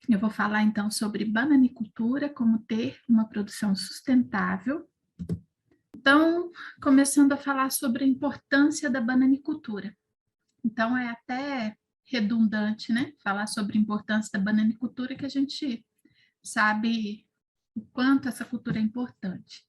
Eu vou falar então sobre bananicultura, como ter uma produção sustentável. Então, começando a falar sobre a importância da bananicultura. Então, é até redundante, né? Falar sobre a importância da bananicultura, que a gente sabe o quanto essa cultura é importante.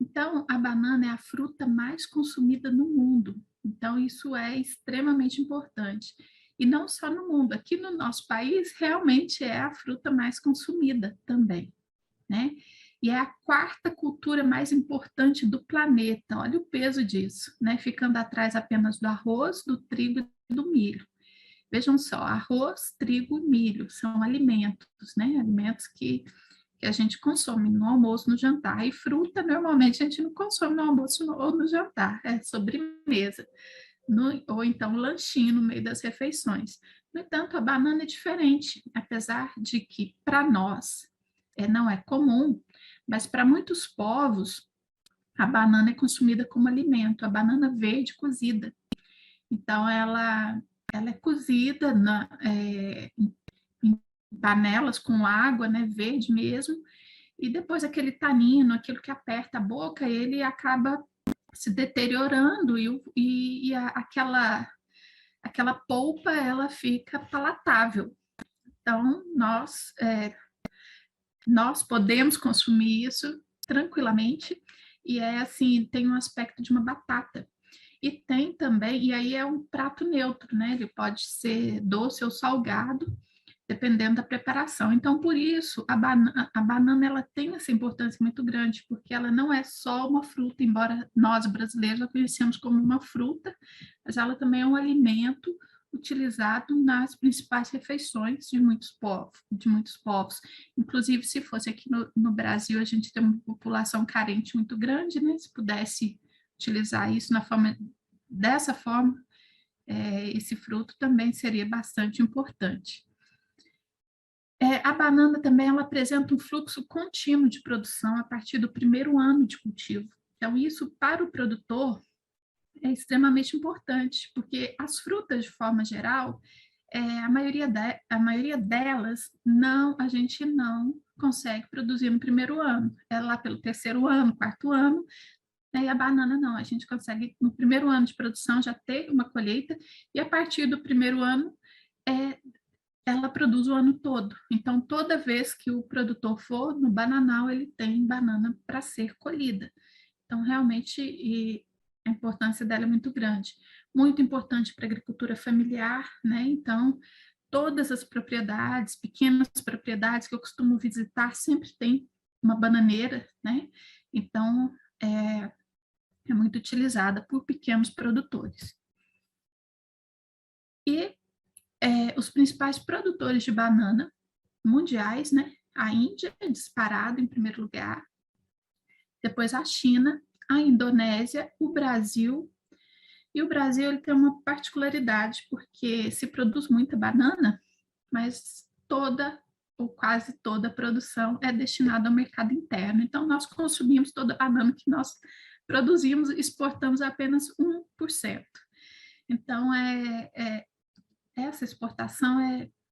Então, a banana é a fruta mais consumida no mundo. Então, isso é extremamente importante. E não só no mundo, aqui no nosso país, realmente é a fruta mais consumida também, né? E é a quarta cultura mais importante do planeta. Olha o peso disso, né? Ficando atrás apenas do arroz, do trigo e do milho. Vejam só, arroz, trigo, milho são alimentos, né? Alimentos que a gente consome no almoço, no jantar. E fruta, normalmente, a gente não consome no almoço ou no jantar, é sobremesa, ou então lanchinho no meio das refeições. No entanto, a banana é diferente, apesar de que, para nós, não é comum, mas para muitos povos, a banana é consumida como alimento, a banana verde cozida. Então, ela é cozida em panelas com água, né, verde mesmo, e depois aquele tanino, aquilo que aperta a boca, ele acaba se deteriorando aquela polpa ela fica palatável. Então, nós podemos consumir isso tranquilamente, e é assim, tem um aspecto de uma batata. E tem também, e aí é um prato neutro, né? Ele pode ser doce ou salgado, dependendo da preparação. Então, por isso, a banana ela tem essa importância muito grande, porque ela não é só uma fruta, embora nós brasileiros a conhecemos como uma fruta, mas ela também é um alimento utilizado nas principais refeições de muitos povos. Inclusive, se fosse aqui no Brasil, a gente tem uma população carente muito grande, né? Se pudesse utilizar isso dessa forma, esse fruto também seria bastante importante. A banana também ela apresenta um fluxo contínuo de produção a partir do primeiro ano de cultivo. Então, isso para o produtor é extremamente importante, porque as frutas, de forma geral, a maioria delas a gente não consegue produzir no primeiro ano. É lá pelo terceiro ano, quarto ano, né? E a banana não, a gente consegue no primeiro ano de produção já ter uma colheita, e a partir do primeiro ano é, ela produz o ano todo. Então, toda vez que o produtor for no bananal, ele tem banana para ser colhida. Então, realmente, a importância dela é muito grande. Muito importante para a agricultura familiar, né? Então, todas as propriedades, pequenas propriedades que eu costumo visitar, sempre tem uma bananeira, né? Então, é muito utilizada por pequenos produtores. E os principais produtores de banana mundiais, né? A Índia é disparado em primeiro lugar, depois a China, a Indonésia, o Brasil. E o Brasil ele tem uma particularidade, porque se produz muita banana, mas toda ou quase toda a produção é destinada ao mercado interno. Então, nós consumimos toda a banana que nós produzimos e exportamos apenas 1%. Então, essa exportação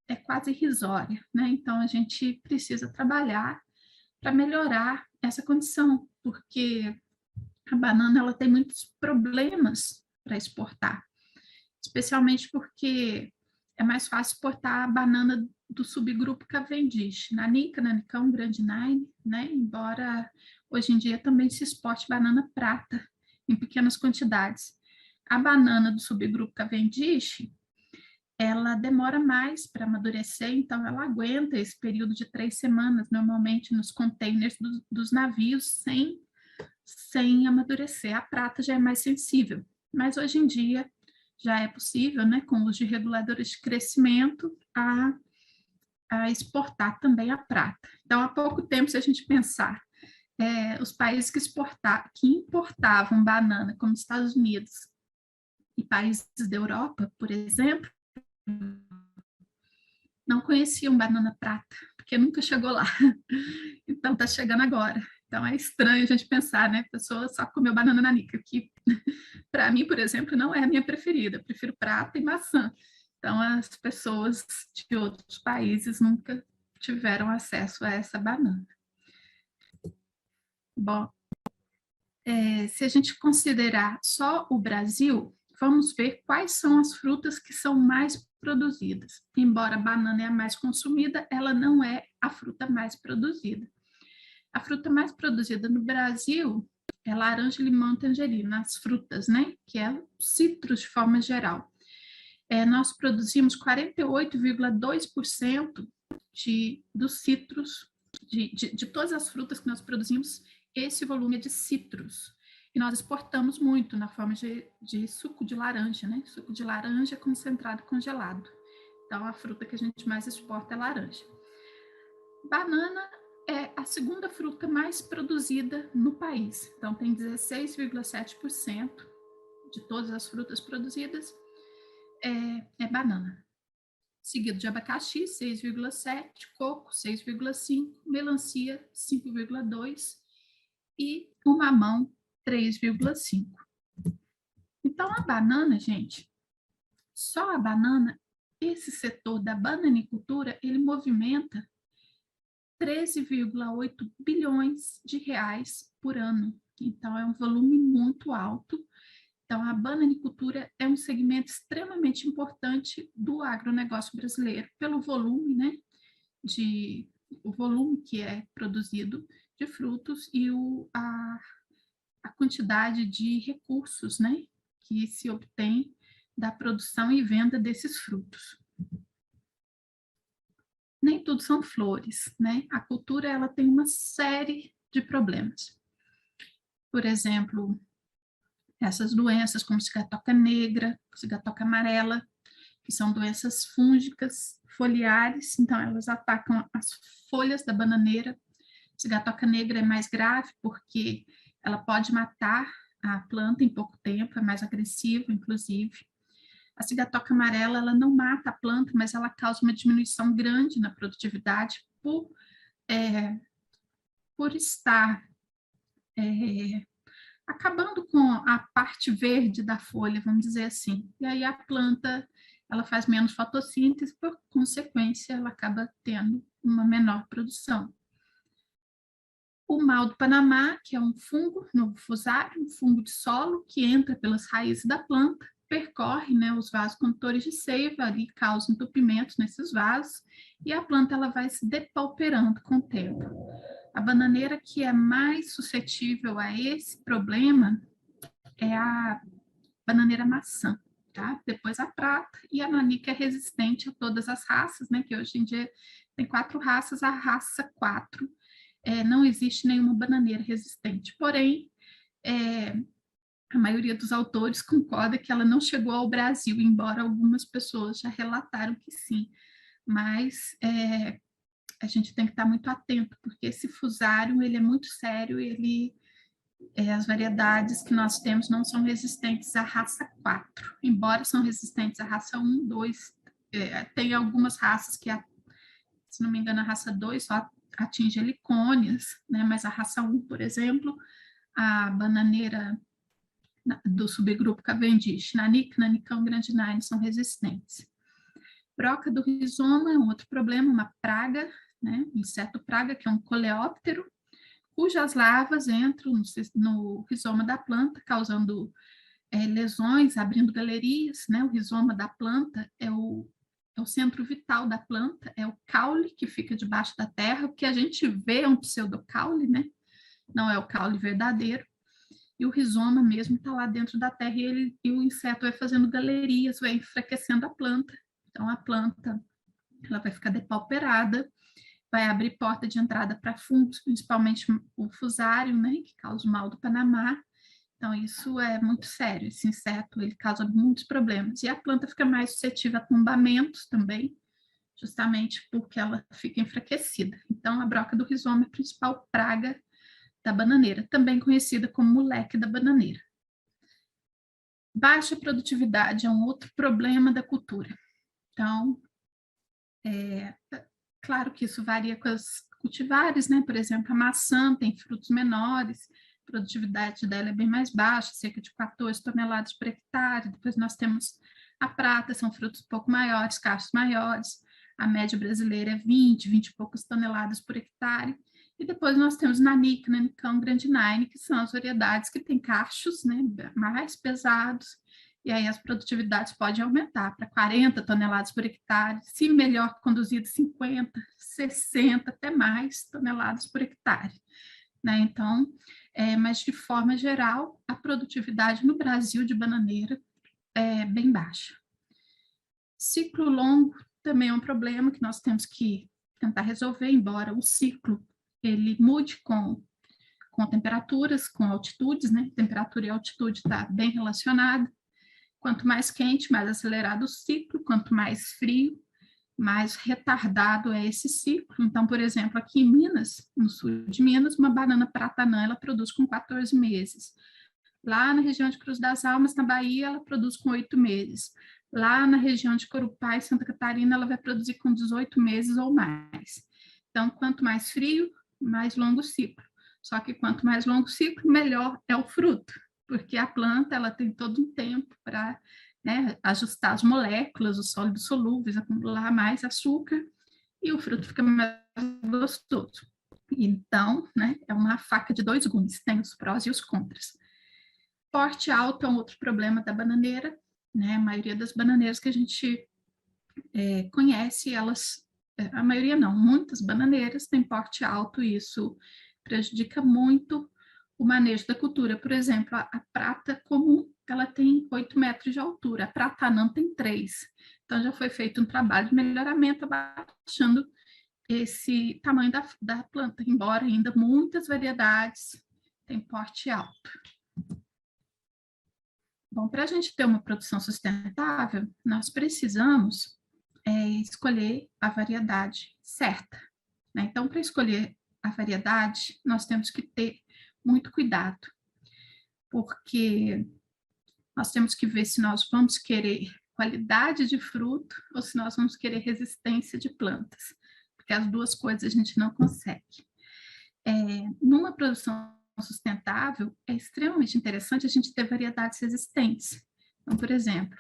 é quase irrisória, né? Então, a gente precisa trabalhar para melhorar essa condição, porque a banana ela tem muitos problemas para exportar, especialmente porque é mais fácil exportar a banana do subgrupo Cavendish, Nanica, Nanicão, Grandinine, né? Embora hoje em dia também se exporte banana prata em pequenas quantidades. A banana do subgrupo Cavendish, ela demora mais para amadurecer, então ela aguenta esse período de 3 semanas, normalmente nos containers dos navios, sem amadurecer. A prata já é mais sensível, mas hoje em dia já é possível, né, com os de reguladores de crescimento, a exportar também a prata. Então, há pouco tempo, se a gente pensar, os países que importavam banana, como Estados Unidos e países da Europa, por exemplo, não conheciam banana prata, porque nunca chegou lá. Então, está chegando agora. Então, é estranho a gente pensar, né? A pessoa só comeu banana nanica, que para mim, por exemplo, não é a minha preferida. Eu prefiro prata e maçã. Então, as pessoas de outros países nunca tiveram acesso a essa banana. Bom, se a gente considerar só o Brasil, vamos ver quais são as frutas que são mais produzidas. Embora a banana é a mais consumida, ela não é a fruta mais produzida. A fruta mais produzida no Brasil é laranja, limão, tangerina, as frutas, né? Que é citros de forma geral. Nós produzimos 48,2% dos citros, de todas as frutas que nós produzimos, esse volume é de citros. E nós exportamos muito na forma de suco de laranja, né? Suco de laranja concentrado congelado. Então, a fruta que a gente mais exporta é laranja. Banana é a segunda fruta mais produzida no país. Então, tem 16,7% de todas as frutas produzidas é banana. Seguido de abacaxi, 6,7%, coco, 6,5%, melancia, 5,2% e o mamão, 3,5%. Então, a banana, gente, só a banana, esse setor da bananicultura, ele movimenta 13,8 bilhões de reais por ano. Então, é um volume muito alto. Então, a bananicultura é um segmento extremamente importante do agronegócio brasileiro, pelo volume, né, o volume que é produzido de frutos e a quantidade de recursos, né, que se obtém da produção e venda desses frutos. Nem tudo são flores, né? A cultura, ela tem uma série de problemas. Por exemplo, essas doenças como cigatoca negra, cigatoca amarela, que são doenças fúngicas foliares, então elas atacam as folhas da bananeira. Cigatoca negra é mais grave porque ela pode matar a planta em pouco tempo, é mais agressiva, inclusive. A cigatoca amarela, ela não mata a planta, mas ela causa uma diminuição grande na produtividade por estar acabando com a parte verde da folha, vamos dizer assim. E aí a planta, ela faz menos fotossíntese, por consequência, ela acaba tendo uma menor produção. O mal do Panamá, que é um fungo, novo fusário, um fungo de solo, que entra pelas raízes da planta, percorre, né, os vasos condutores de seiva, ali causa entupimentos nesses vasos, e a planta ela vai se depauperando com o tempo. A bananeira que é mais suscetível a esse problema é a bananeira maçã, tá? Depois a prata e a nanica é resistente a todas as raças, né? Que hoje em dia tem 4 raças, a raça 4 não existe nenhuma bananeira resistente. Porém, a maioria dos autores concorda que ela não chegou ao Brasil, embora algumas pessoas já relataram que sim. Mas a gente tem que estar muito atento, porque esse fusário ele é muito sério, as variedades que nós temos não são resistentes à raça 4, embora são resistentes à raça 1, 2, tem algumas raças que, se não me engano, a raça 2 só atinge helicônias, né? Mas a raça 1, por exemplo, a bananeira do subgrupo Cavendish, nanica, nanicão, grandinine, são resistentes. Broca do rizoma é um outro problema, uma praga, né? Inseto praga, que é um coleóptero, cujas larvas entram no rizoma da planta, causando lesões, abrindo galerias, né? O rizoma da planta é o centro vital da planta, é o caule que fica debaixo da terra. O que a gente vê é um pseudocaule, né? Não é o caule verdadeiro. E o rizoma mesmo está lá dentro da terra e o inseto vai fazendo galerias, vai enfraquecendo a planta. Então, a planta ela vai ficar depauperada, vai abrir porta de entrada para fungos, principalmente o fusário, né? Que causa o mal do Panamá. Então, isso é muito sério. Esse inseto, ele causa muitos problemas. E a planta fica mais suscetível a tombamentos também, justamente porque ela fica enfraquecida. Então, a broca do rizoma é a principal praga da bananeira, também conhecida como moleque da bananeira. Baixa produtividade é um outro problema da cultura. Então, claro que isso varia com as cultivares, né? Por exemplo, a maçã tem frutos menores, a produtividade dela é bem mais baixa, cerca de 14 toneladas por hectare. Depois nós temos a prata, são frutos um pouco maiores, cachos maiores. a média brasileira é 20 e poucas toneladas por hectare. E depois nós temos Nanica, Nanicão, Grandinine, que são as variedades que têm cachos, né, mais pesados, e aí as produtividades podem aumentar para 40 toneladas por hectare, se melhor conduzido, 50, 60, até mais toneladas por hectare. Né? Então, mas de forma geral, a produtividade no Brasil de bananeira é bem baixa. Ciclo longo também é um problema que nós temos que tentar resolver, embora o ciclo ele mude com temperaturas, com altitudes, né? Temperatura e altitude está bem relacionada. Quanto mais quente, mais acelerado o ciclo, quanto mais frio, mais retardado é esse ciclo. Então, por exemplo, aqui em Minas, no sul de Minas, uma banana pratanã, ela produz com 14 meses. Lá na região de Cruz das Almas, na Bahia, ela produz com 8 meses. Lá na região de Corupá, em Santa Catarina, ela vai produzir com 18 meses ou mais. Então, quanto mais frio, mais longo o ciclo. Só que quanto mais longo o ciclo, melhor é o fruto, porque a planta ela tem todo um tempo para, né, ajustar as moléculas, os sólidos solúveis, acumular mais açúcar, e o fruto fica mais gostoso. Então, né, é uma faca de dois gumes, tem os prós e os contras. Porte alto é um outro problema da bananeira, né? A maioria das bananeiras que a gente conhece, elas, a maioria não, muitas bananeiras têm porte alto e isso prejudica muito o manejo da cultura. Por exemplo, a prata comum, ela tem 8 metros de altura, a prata anã tem 3. Então, já foi feito um trabalho de melhoramento abaixando esse tamanho da planta, embora ainda muitas variedades têm porte alto. Bom, para a gente ter uma produção sustentável, nós precisamos escolher a variedade certa. Né? Então, para escolher a variedade, nós temos que ter muito cuidado, porque nós temos que ver se nós vamos querer qualidade de fruto ou se nós vamos querer resistência de plantas, porque as duas coisas a gente não consegue. Numa produção sustentável, é extremamente interessante a gente ter variedades resistentes. Então, por exemplo,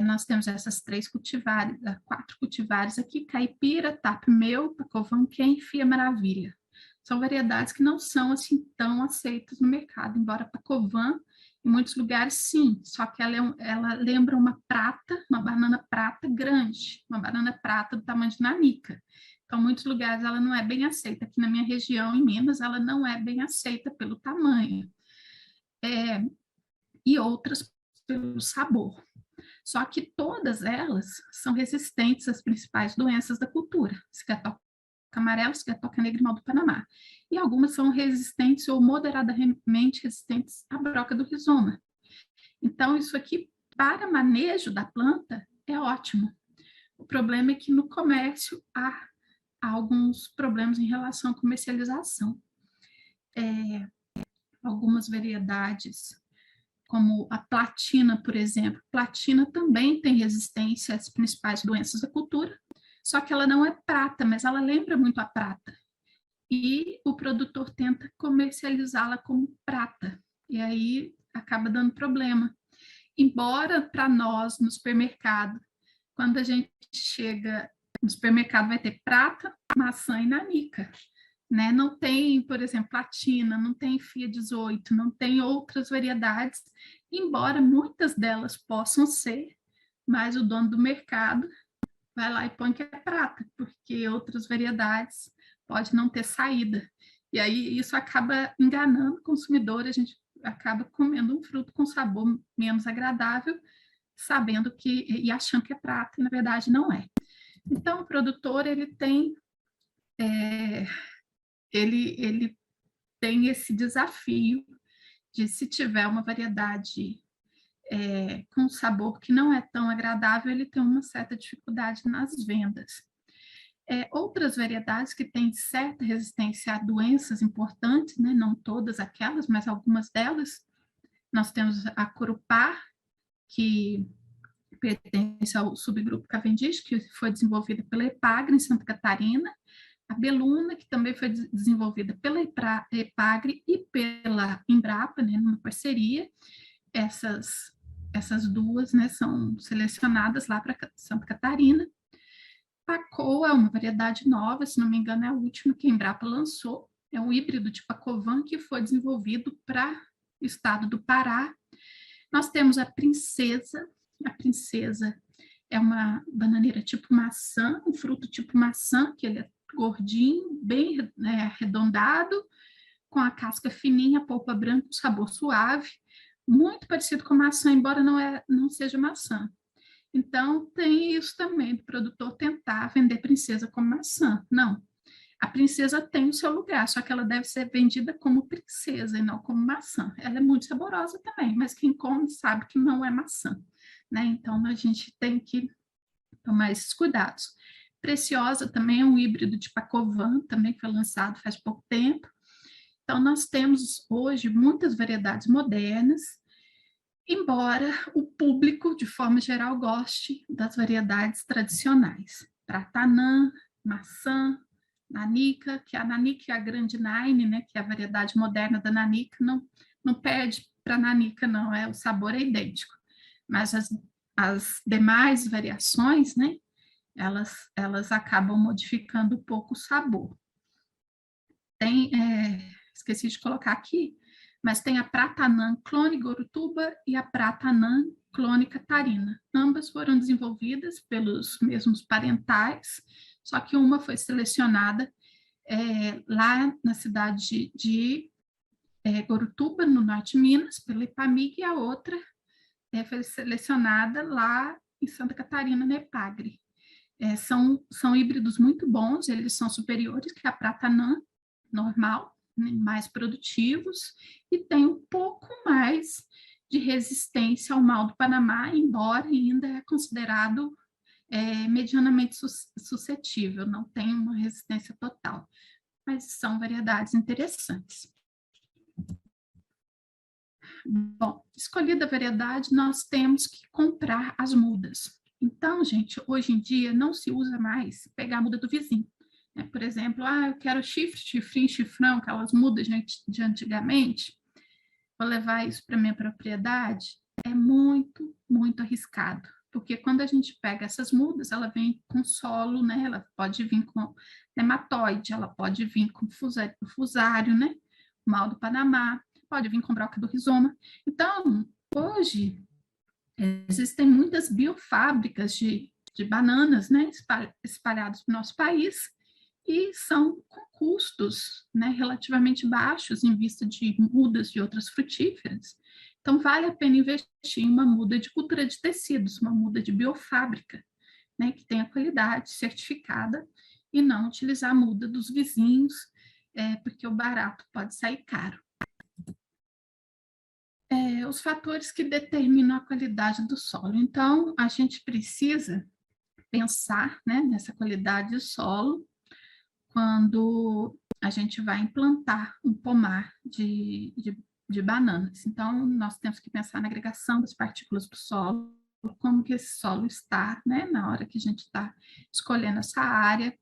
nós temos essas 4 cultivares aqui, Caipira, Tapmeu, Pacovan, Quem, Fia Maravilha. São variedades que não são assim tão aceitas no mercado, embora Pacovan, em muitos lugares, sim, só que ela lembra uma prata, uma banana prata grande, uma banana prata do tamanho de nanica. Então, em muitos lugares ela não é bem aceita. Aqui na minha região, em Minas, ela não é bem aceita pelo tamanho. E outras pelo sabor. Só que todas elas são resistentes às principais doenças da cultura, cigarrotoca amarelo, cigarrotoca negra e mal do Panamá. E algumas são resistentes ou moderadamente resistentes à broca do rizoma. Então, isso aqui, para manejo da planta, é ótimo. O problema é que no comércio há alguns problemas em relação à comercialização. Algumas variedades, como a platina, por exemplo. Platina também tem resistência às principais doenças da cultura, só que ela não é prata, mas ela lembra muito a prata. E o produtor tenta comercializá-la como prata, e aí acaba dando problema. Embora para nós, no supermercado, quando a gente chega no supermercado, vai ter prata, maçã e nanica. Né? Não tem, por exemplo, platina, não tem FIA 18, não tem outras variedades, embora muitas delas possam ser, mas o dono do mercado vai lá e põe que é prata, porque outras variedades pode não ter saída. E aí isso acaba enganando o consumidor, a gente acaba comendo um fruto com sabor menos agradável, sabendo que, e achando que é prata, e na verdade não é. Então, o produtor, ele tem ele tem esse desafio de, se tiver uma variedade com sabor que não é tão agradável, ele tem uma certa dificuldade nas vendas. Outras variedades que têm certa resistência a doenças importantes, né, não todas aquelas, mas algumas delas, nós temos a Corupá, que pertence ao subgrupo Cavendish, que foi desenvolvida pela Epagre, em Santa Catarina, a Beluna, que também foi desenvolvida pela Epagre e pela Embrapa, né, numa parceria. Essas duas, né, são selecionadas lá para Santa Catarina. Pacoa é uma variedade nova, se não me engano, é a última que a Embrapa lançou. É um híbrido de Pacovan que foi desenvolvido para o estado do Pará. Nós temos a Princesa. A Princesa é uma bananeira tipo maçã, um fruto tipo maçã, que ele é gordinho, bem arredondado, com a casca fininha, a polpa branca, um sabor suave, muito parecido com maçã, embora não seja maçã. Então, tem isso também, do produtor tentar vender princesa como maçã. Não, a princesa tem o seu lugar, só que ela deve ser vendida como princesa e não como maçã. Ela é muito saborosa também, mas quem come sabe que não é maçã, né? Então, a gente tem que tomar esses cuidados. Preciosa também é um híbrido de Pacovan, também foi lançado faz pouco tempo. Então, nós temos hoje muitas variedades modernas, embora o público, de forma geral, goste das variedades tradicionais. Pratanã, maçã, nanica, que a nanica é a grande nine, né, que é a variedade moderna da nanica, não perde para nanica, não, o sabor é idêntico. Mas as demais variações, né, elas acabam modificando um pouco o sabor. Esqueci de colocar aqui, mas tem a Pratanã clone Gorutuba e a Pratanã clone Catarina. Ambas foram desenvolvidas pelos mesmos parentais, só que uma foi selecionada lá na cidade de Gorutuba, no norte de Minas, pela IPAMIG, e a outra foi selecionada lá em Santa Catarina, na EPAGRE. São híbridos muito bons, eles são superiores que a Pratanã normal, né, mais produtivos, e tem um pouco mais de resistência ao mal do Panamá, embora ainda é considerado medianamente suscetível, não tem uma resistência total, mas são variedades interessantes. Bom, escolhida a variedade, nós temos que comprar as mudas. Então, gente, hoje em dia não se usa mais pegar a muda do vizinho. Né? Por exemplo, eu quero chifre, chifrinho, chifrão, aquelas mudas de antigamente, vou levar isso para minha propriedade. É muito, muito arriscado. Porque quando a gente pega essas mudas, ela vem com solo, né? Ela pode vir com nematóide, ela pode vir com fusário, né? Mal do Panamá, pode vir com broca do rizoma. Então, hoje, existem muitas biofábricas de bananas, né, espalhadas no nosso país, e são com custos, né, relativamente baixos em vista de mudas de outras frutíferas. Então, vale a pena investir em uma muda de cultura de tecidos, uma muda de biofábrica, né, que tenha qualidade certificada, e não utilizar a muda dos vizinhos, porque o barato pode sair caro. Os fatores que determinam a qualidade do solo. Então, a gente precisa pensar, né, nessa qualidade do solo quando a gente vai implantar um pomar de bananas. Então, nós temos que pensar na agregação das partículas do solo, como que esse solo está, né, na hora que a gente está escolhendo essa área.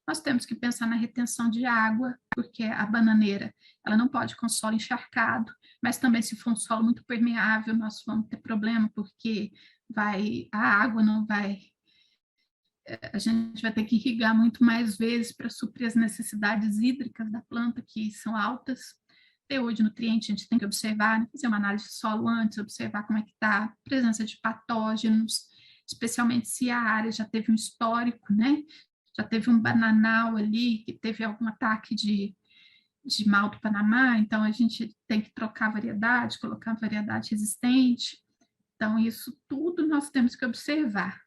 Nós temos que pensar na retenção de água, porque a bananeira ela não pode com solo encharcado, mas também se for um solo muito permeável, nós vamos ter problema, porque a água não vai, a gente vai ter que irrigar muito mais vezes para suprir as necessidades hídricas da planta, que são altas. Teor de nutriente, a gente tem que observar, né, fazer uma análise de solo antes, observar como é que está a presença de patógenos, especialmente se a área já teve um histórico, né? Já teve um bananal ali, que teve algum ataque de mal do Panamá, então a gente tem que trocar a variedade, colocar variedade resistente. Então, isso tudo nós temos que observar.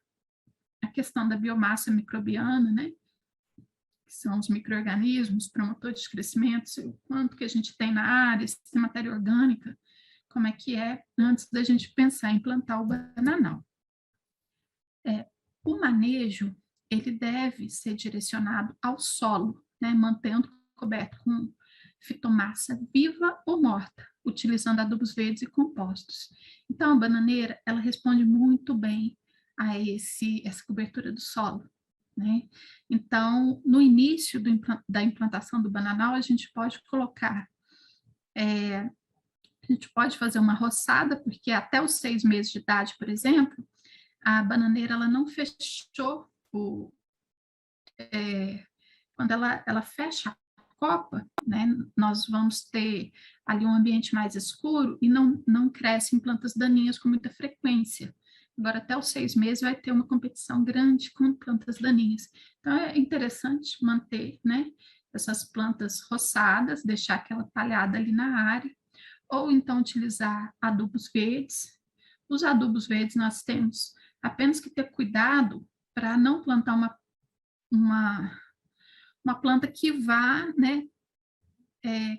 A questão da biomassa microbiana, né? Que são os micro-organismos, promotores de crescimento, o quanto que a gente tem na área, se tem matéria orgânica, como é que é, antes da gente pensar em plantar o bananal. O manejo, ele deve ser direcionado ao solo, né, mantendo coberto com fitomassa viva ou morta, utilizando adubos verdes e compostos. Então, a bananeira, ela responde muito bem a essa cobertura do solo, né? Então, no início da implantação do bananal, a gente pode colocar, a gente pode fazer uma roçada, porque até os 6 meses de idade, por exemplo, a bananeira ela não fechou quando ela fecha a copa, né, nós vamos ter ali um ambiente mais escuro e não crescem plantas daninhas com muita frequência. Agora, até os 6 meses, vai ter uma competição grande com plantas daninhas. Então, é interessante manter, né, essas plantas roçadas, deixar aquela palhada ali na área, ou então utilizar adubos verdes. Os adubos verdes nós temos apenas que ter cuidado para não plantar uma, uma planta que vá, né,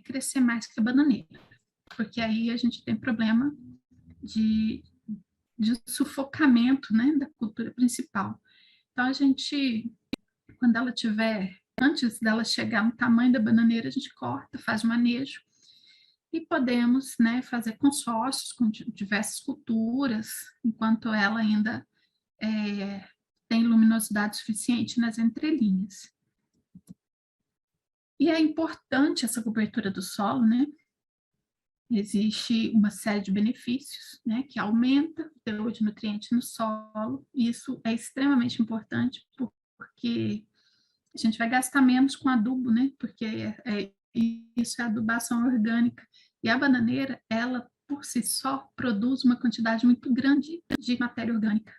crescer mais que a bananeira, porque aí a gente tem problema de, de sufocamento, né, da cultura principal. Então, a gente, quando ela tiver, antes dela chegar no tamanho da bananeira, a gente corta, faz o manejo, e podemos, né, fazer consórcios com diversas culturas, enquanto ela ainda tem luminosidade suficiente nas entrelinhas. E é importante essa cobertura do solo, né? Existe uma série de benefícios, né, que aumenta o teor de nutrientes no solo, e isso é extremamente importante, porque a gente vai gastar menos com adubo, né, porque isso é adubação orgânica, e a bananeira, ela, por si só, produz uma quantidade muito grande de matéria orgânica.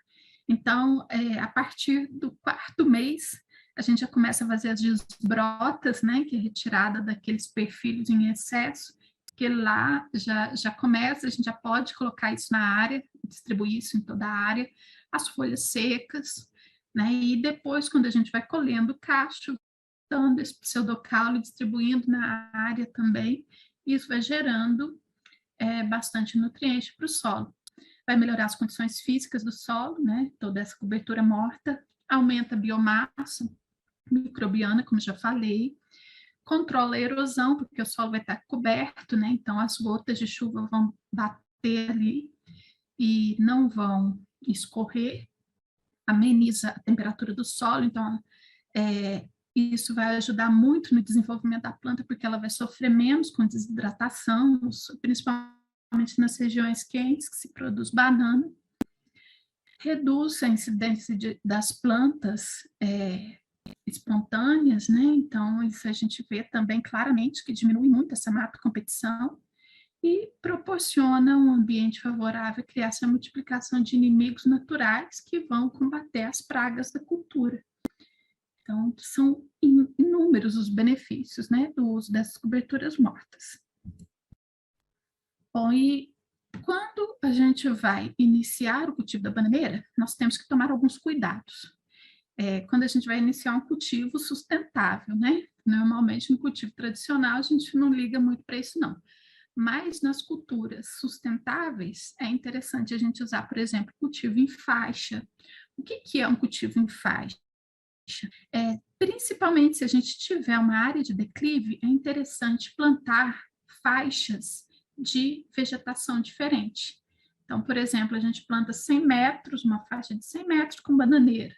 Então, a partir do 4º mês, a gente já começa a fazer as desbrotas, né, que é retirada daqueles perfilhos em excesso, que lá já começa, a gente já pode colocar isso na área, distribuir isso em toda a área, as folhas secas, né, e depois, quando a gente vai colhendo o cacho, dando esse pseudocaule, distribuindo na área também, isso vai gerando bastante nutriente para o solo. Vai melhorar as condições físicas do solo, né, toda essa cobertura morta, aumenta a biomassa microbiana, como já falei, controla a erosão, porque o solo vai estar coberto, né? Então as gotas de chuva vão bater ali e não vão escorrer, ameniza a temperatura do solo, então isso vai ajudar muito no desenvolvimento da planta, porque ela vai sofrer menos com desidratação, principalmente nas regiões quentes que se produz banana. Reduz a incidência das plantas espontâneas, né? Então, isso a gente vê também claramente que diminui muito essa mata competição e proporciona um ambiente favorável à criação e multiplicação de inimigos naturais que vão combater as pragas da cultura. Então, são inúmeros os benefícios, né, do uso dessas coberturas mortas. Bom, e quando a gente vai iniciar o cultivo da bananeira, nós temos que tomar alguns cuidados. Quando a gente vai iniciar um cultivo sustentável, né? Normalmente no cultivo tradicional a gente não liga muito para isso não. Mas nas culturas sustentáveis é interessante a gente usar, por exemplo, cultivo em faixa. O que é um cultivo em faixa? Principalmente se a gente tiver uma área de declive, é interessante plantar faixas de vegetação diferente. Então, por exemplo, a gente planta 100 metros, uma faixa de 100 metros com bananeira.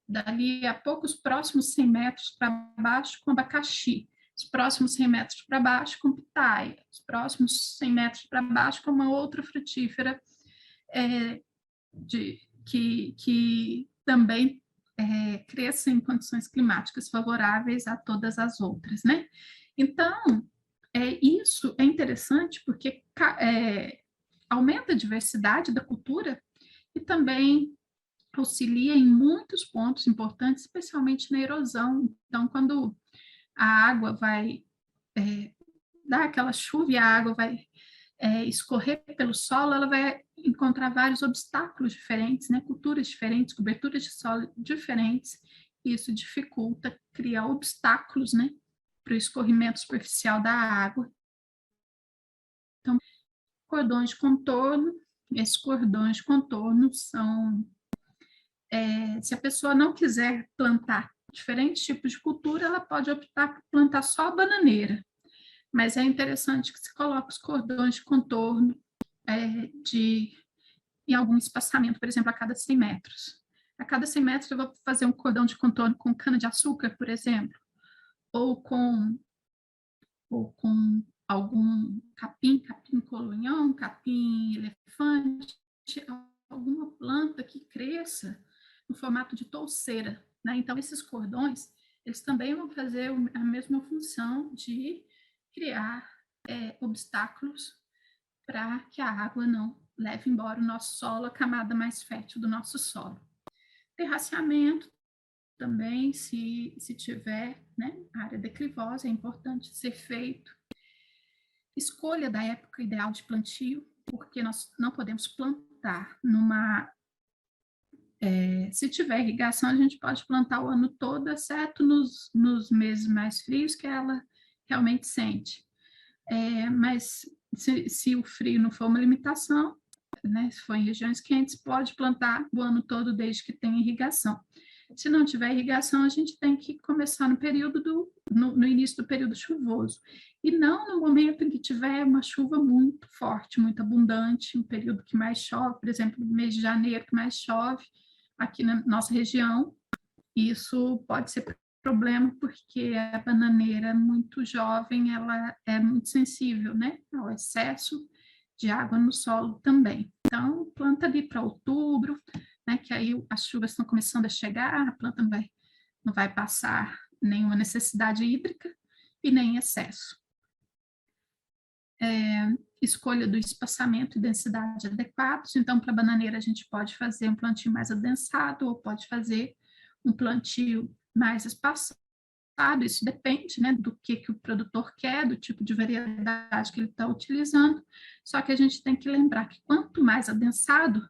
Dali a pouco, os próximos 100 metros para baixo com abacaxi, os próximos 100 metros para baixo com pitaia, os próximos 100 metros para baixo com uma outra frutífera que também cresça em condições climáticas favoráveis a todas as outras, né? Então, isso é interessante porque aumenta a diversidade da cultura e também auxilia em muitos pontos importantes, especialmente na erosão. Então, quando a água vai dar aquela chuva e a água vai escorrer pelo solo, ela vai encontrar vários obstáculos diferentes, né? Culturas diferentes, coberturas de solo diferentes, e isso dificulta, cria obstáculos, né, para o escorrimento superficial da água. Então, cordões de contorno, esses cordões de contorno são se a pessoa não quiser plantar diferentes tipos de cultura, ela pode optar por plantar só a bananeira. Mas é interessante que se coloque os cordões de contorno em algum espaçamento, por exemplo, a cada 100 metros. A cada 100 metros eu vou fazer um cordão de contorno com cana-de-açúcar, por exemplo, ou com algum capim colunhão, capim elefante, alguma planta que cresça no formato de touceira, né? Então, esses cordões, eles também vão fazer a mesma função de criar obstáculos para que a água não leve embora o nosso solo, a camada mais fértil do nosso solo. Terraceamento também, se tiver, né, área declivosa, é importante ser feito. Escolha da época ideal de plantio, porque nós não podemos plantar se tiver irrigação, a gente pode plantar o ano todo, exceto nos meses mais frios, que ela realmente sente. Mas se o frio não for uma limitação, né, se for em regiões quentes, pode plantar o ano todo desde que tenha irrigação. Se não tiver irrigação, a gente tem que começar no início do período chuvoso, e não no momento em que tiver uma chuva muito forte, muito abundante, um período que mais chove, por exemplo, no mês de janeiro, que mais chove aqui na nossa região. Isso pode ser problema porque a bananeira muito jovem, ela é muito sensível, né, ao excesso de água no solo também. Então, planta ali para outubro, né, que aí as chuvas estão começando a chegar, a planta não vai passar nenhuma necessidade hídrica e nem excesso. Escolha do espaçamento e densidade adequados. Então, para a bananeira, a gente pode fazer um plantio mais adensado ou pode fazer um plantio mais espaçado. Isso depende, né, do que o produtor quer, do tipo de variedade que ele está utilizando. Só que a gente tem que lembrar que quanto mais adensado,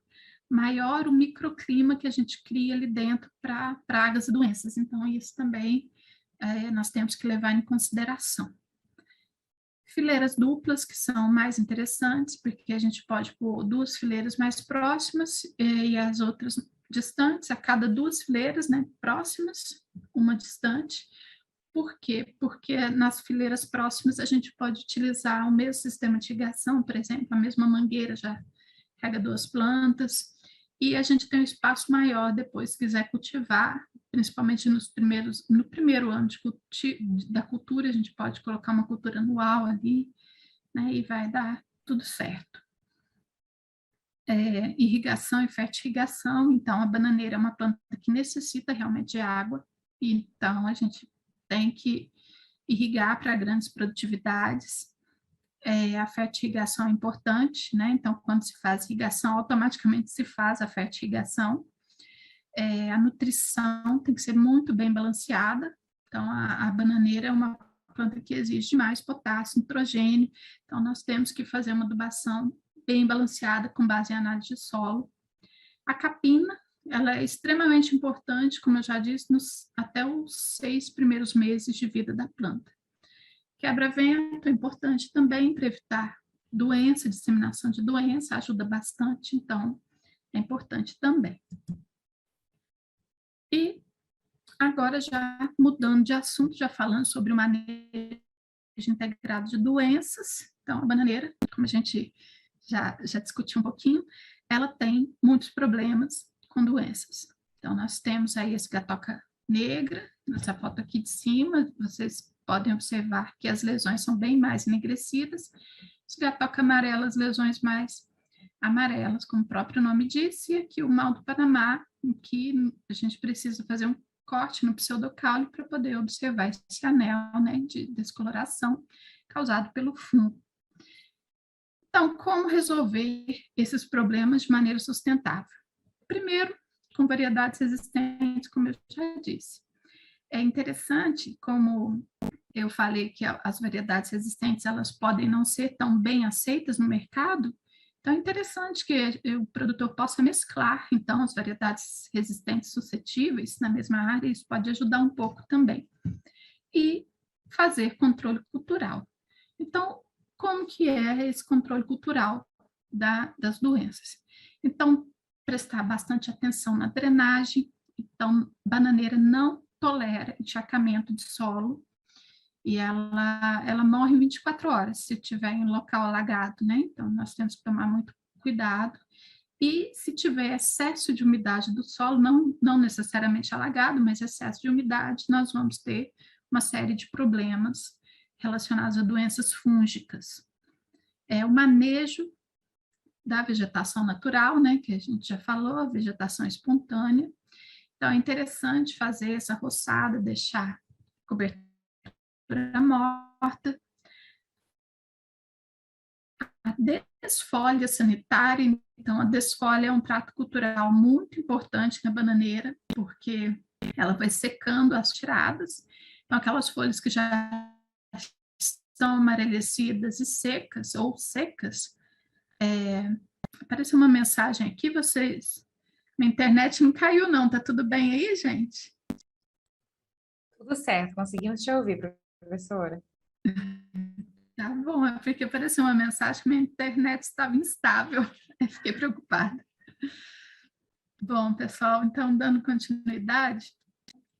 maior o microclima que a gente cria ali dentro para pragas e doenças. Então, isso também nós temos que levar em consideração. Fileiras duplas, que são mais interessantes, porque a gente pode pôr 2 fileiras mais próximas e as outras distantes, a cada 2 fileiras, né, próximas, uma distante. Por quê? Porque nas fileiras próximas a gente pode utilizar o mesmo sistema de irrigação, por exemplo, a mesma mangueira já rega 2 plantas, e a gente tem um espaço maior depois, se quiser cultivar, principalmente no primeiro ano da cultura, a gente pode colocar uma cultura anual ali, né, e vai dar tudo certo. Irrigação e fertirrigação, então a bananeira é uma planta que necessita realmente de água, então a gente tem que irrigar para grandes produtividades. A fertirrigação é importante, né? Então, quando se faz irrigação, automaticamente se faz a fertirrigação. A nutrição tem que ser muito bem balanceada. Então, a bananeira é uma planta que exige mais potássio, nitrogênio. Então, nós temos que fazer uma adubação bem balanceada com base em análise de solo. A capina, ela é extremamente importante, como eu já disse, até os 6 primeiros meses de vida da planta. Quebra-vento é importante também para evitar doença, disseminação de doença, ajuda bastante, então é importante também. E agora já mudando de assunto, já falando sobre o manejo integrado de doenças, então a bananeira, como a gente já discutiu um pouquinho, ela tem muitos problemas com doenças. Então nós temos aí esse gatoca negra, nessa foto aqui de cima, vocês podem observar que as lesões são bem mais enegrecidas, os gatoca amarelo, as lesões mais amarelas, como o próprio nome disse, e aqui o mal do Panamá, em que a gente precisa fazer um corte no pseudocaule para poder observar esse anel, né, de descoloração causado pelo fungo. Então, como resolver esses problemas de maneira sustentável? Primeiro, com variedades resistentes, como eu já disse. É interessante, como eu falei que as variedades resistentes elas podem não ser tão bem aceitas no mercado, então é interessante que o produtor possa mesclar, então, as variedades resistentes suscetíveis na mesma área, isso pode ajudar um pouco também. E fazer controle cultural. Então, como que é esse controle cultural das doenças? Então, prestar bastante atenção na drenagem. Então, bananeira não tolera encharcamento de solo, e ela morre em 24 horas se tiver em um local alagado, né? Então, nós temos que tomar muito cuidado. E se tiver excesso de umidade do solo, não necessariamente alagado, mas excesso de umidade, nós vamos ter uma série de problemas relacionados a doenças fúngicas. O manejo da vegetação natural, né, que a gente já falou, a vegetação espontânea. Então, é interessante fazer essa roçada, deixar a cobertura morta. A desfolha sanitária, então, a desfolha é um prato cultural muito importante na bananeira, porque ela vai secando as tiradas. Então, aquelas folhas que já estão amarelecidas e secas, ou secas, apareceu uma mensagem aqui, vocês... Minha internet não caiu, não. Tá tudo bem aí, gente? Tudo certo, conseguimos te ouvir, professora. Tá bom, é porque apareceu uma mensagem que minha internet estava instável. Eu fiquei preocupada. Bom, pessoal, então, dando continuidade,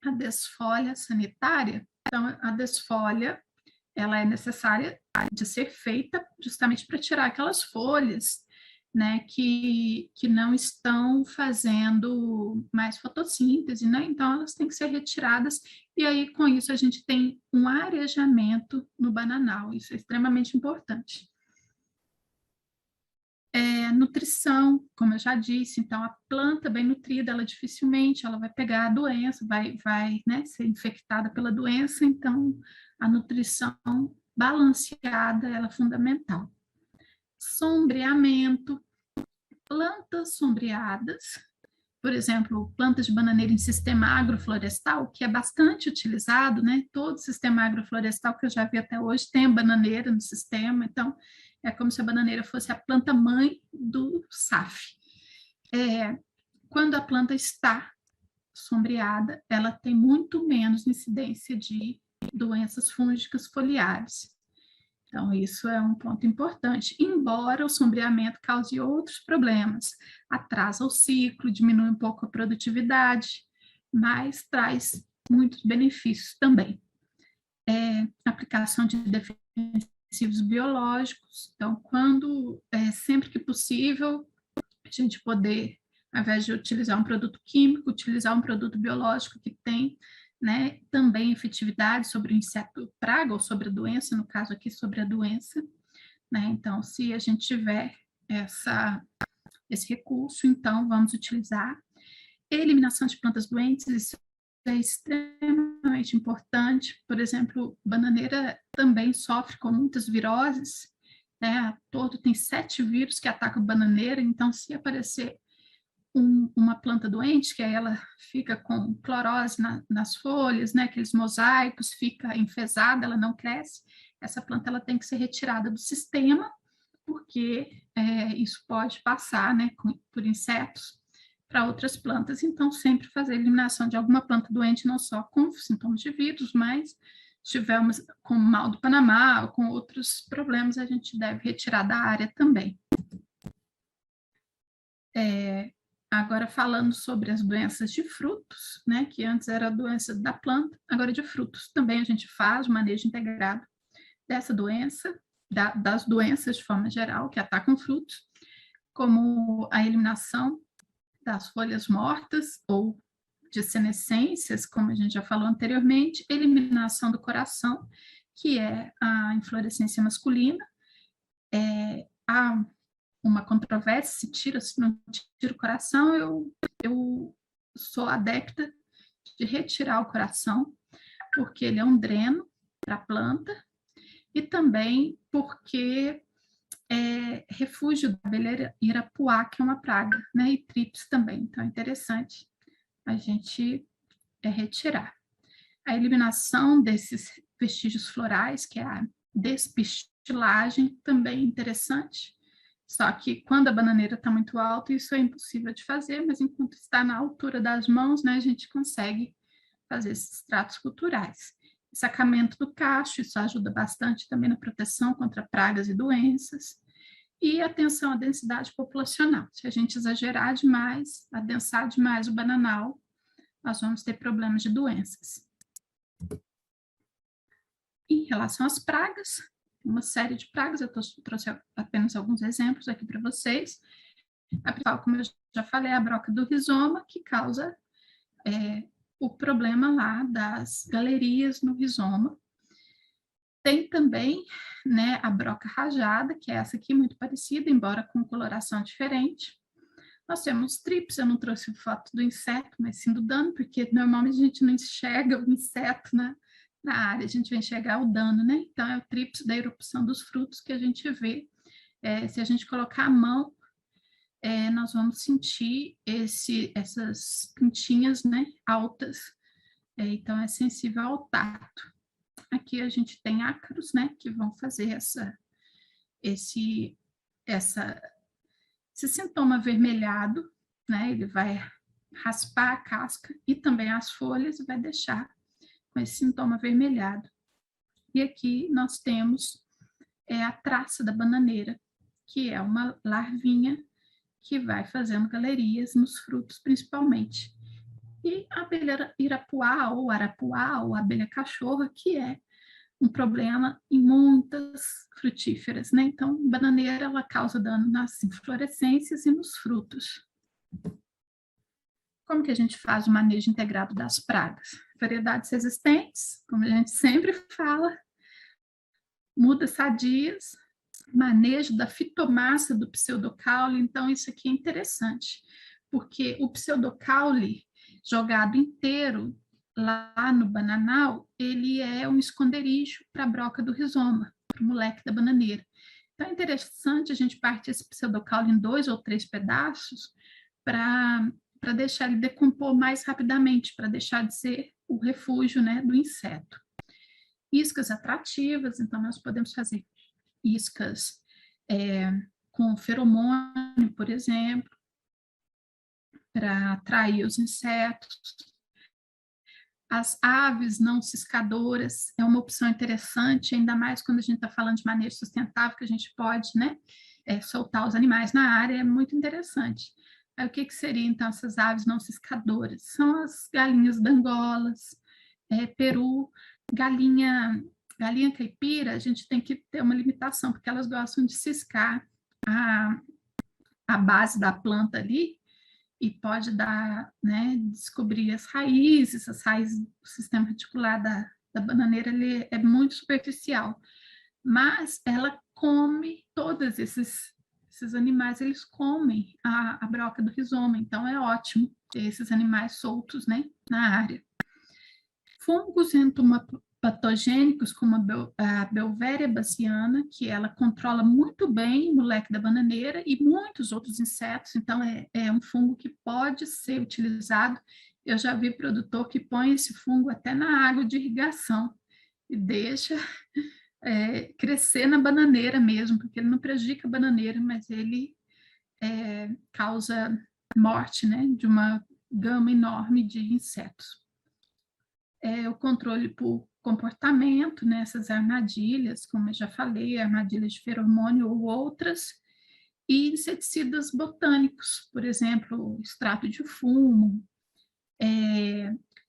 a desfolha sanitária. Então, a desfolha, ela é necessária de ser feita justamente para tirar aquelas folhas, né, que não estão fazendo mais fotossíntese, né? Então elas têm que ser retiradas, e aí com isso a gente tem um arejamento no bananal, isso é extremamente importante. Nutrição, como eu já disse, então a planta bem nutrida, ela dificilmente ela vai pegar a doença, vai né, ser infectada pela doença, então a nutrição balanceada ela é fundamental. Sombreamento, plantas sombreadas, por exemplo, plantas de bananeira em sistema agroflorestal, que é bastante utilizado, né? Todo sistema agroflorestal que eu já vi até hoje tem a bananeira no sistema, então é como se a bananeira fosse a planta mãe do SAF. Quando a planta está sombreada, ela tem muito menos incidência de doenças fúngicas foliares. Então, isso é um ponto importante, embora o sombreamento cause outros problemas, atrasa o ciclo, diminui um pouco a produtividade, mas traz muitos benefícios também. Aplicação de defensivos biológicos, então, sempre que possível, a gente poder, ao invés de utilizar um produto químico, utilizar um produto biológico que tem, né, também efetividade sobre o inseto praga ou sobre a doença, no caso aqui sobre a doença, né? Então, se a gente tiver esse recurso, então vamos utilizar. Eliminação de plantas doentes, isso é extremamente importante. Por exemplo, bananeira também sofre com muitas viroses, né? Todo tem 7 vírus que atacam bananeira, então se aparecer uma planta doente, que aí ela fica com clorose nas folhas, né, aqueles mosaicos, fica enfesada, ela não cresce, essa planta ela tem que ser retirada do sistema, porque isso pode passar, né, por insetos para outras plantas, então sempre fazer a eliminação de alguma planta doente, não só com sintomas de vírus, mas se tivermos com mal do Panamá ou com outros problemas, a gente deve retirar da área também. Agora falando sobre as doenças de frutos, né, que antes era a doença da planta, agora de frutos. Também a gente faz o manejo integrado dessa doença, das doenças de forma geral que atacam frutos, como a eliminação das folhas mortas ou de senescências, como a gente já falou anteriormente, eliminação do coração, que é a inflorescência masculina, a uma controvérsia, se tira, se não tira o coração, eu sou adepta de retirar o coração, porque ele é um dreno para a planta, e também porque é refúgio da abelha irapuá, que é uma praga, né, e trips também, então é interessante a gente retirar. A eliminação desses vestígios florais, que é a despistilagem, também é interessante. Só que quando a bananeira está muito alta, isso é impossível de fazer, mas enquanto está na altura das mãos, né, a gente consegue fazer esses tratos culturais. Sacamento do cacho, isso ajuda bastante também na proteção contra pragas e doenças. E atenção à densidade populacional. Se a gente exagerar demais, adensar demais o bananal, nós vamos ter problemas de doenças. Em relação às pragas, uma série de pragas, eu trouxe apenas alguns exemplos aqui para vocês. A principal, como eu já falei, é a broca do rizoma, que causa o problema lá das galerias no rizoma. Tem também, né, a broca rajada, que é essa aqui, muito parecida, embora com coloração diferente. Nós temos trips, eu não trouxe foto do inseto, mas sim do dano, porque normalmente a gente não enxerga o inseto na área, a gente vai enxergar o dano, né? Então, é o trips da erupção dos frutos que a gente vê. Se a gente colocar a mão, nós vamos sentir essas pintinhas, né, altas. Então, é sensível ao tato. Aqui a gente tem ácaros, né, que vão fazer esse sintoma avermelhado, né? Ele vai raspar a casca e também as folhas e vai deixar com esse sintoma avermelhado. E aqui nós temos a traça da bananeira, que é uma larvinha que vai fazendo galerias nos frutos, principalmente. E a abelha irapuá, ou arapuá, ou abelha cachorra, que é um problema em muitas frutíferas, né? Então, bananeira, ela causa dano nas inflorescências e nos frutos. Como que a gente faz o manejo integrado das pragas? Variedades resistentes, como a gente sempre fala, mudas sadias, manejo da fitomassa do pseudocaule. Então, isso aqui é interessante, porque o pseudocaule jogado inteiro lá no bananal, ele é um esconderijo para a broca do rizoma, para o moleque da bananeira. Então, é interessante a gente partir esse pseudocaule em 2 ou 3 pedaços para deixar ele decompor mais rapidamente, para deixar de ser o refúgio, né, do inseto. Iscas atrativas, então nós podemos fazer iscas com feromônio, por exemplo, para atrair os insetos. As aves não ciscadoras é uma opção interessante, ainda mais quando a gente está falando de manejo sustentável, que a gente pode, né, soltar os animais na área, é muito interessante. Aí, o que seriam, então, essas aves não ciscadoras? São as galinhas d'Angolas, peru, galinha caipira, a gente tem que ter uma limitação, porque elas gostam de ciscar a base da planta ali, e pode dar, né, descobrir as raízes o sistema reticular da bananeira ele é muito superficial, mas ela come todos esses animais, eles comem a broca do rizoma, então é ótimo ter esses animais soltos, né, na área. Fungos entomopatogênicos, como a Beauveria bassiana, que ela controla muito bem o moleque da bananeira e muitos outros insetos, então é um fungo que pode ser utilizado. Eu já vi produtor que põe esse fungo até na água de irrigação e deixa crescer na bananeira mesmo, porque ele não prejudica a bananeira, mas ele causa morte, né, de uma gama enorme de insetos. O controle por comportamento, né, essas armadilhas, como eu já falei, armadilhas de feromônio ou outras, e inseticidas botânicos, por exemplo, extrato de fumo,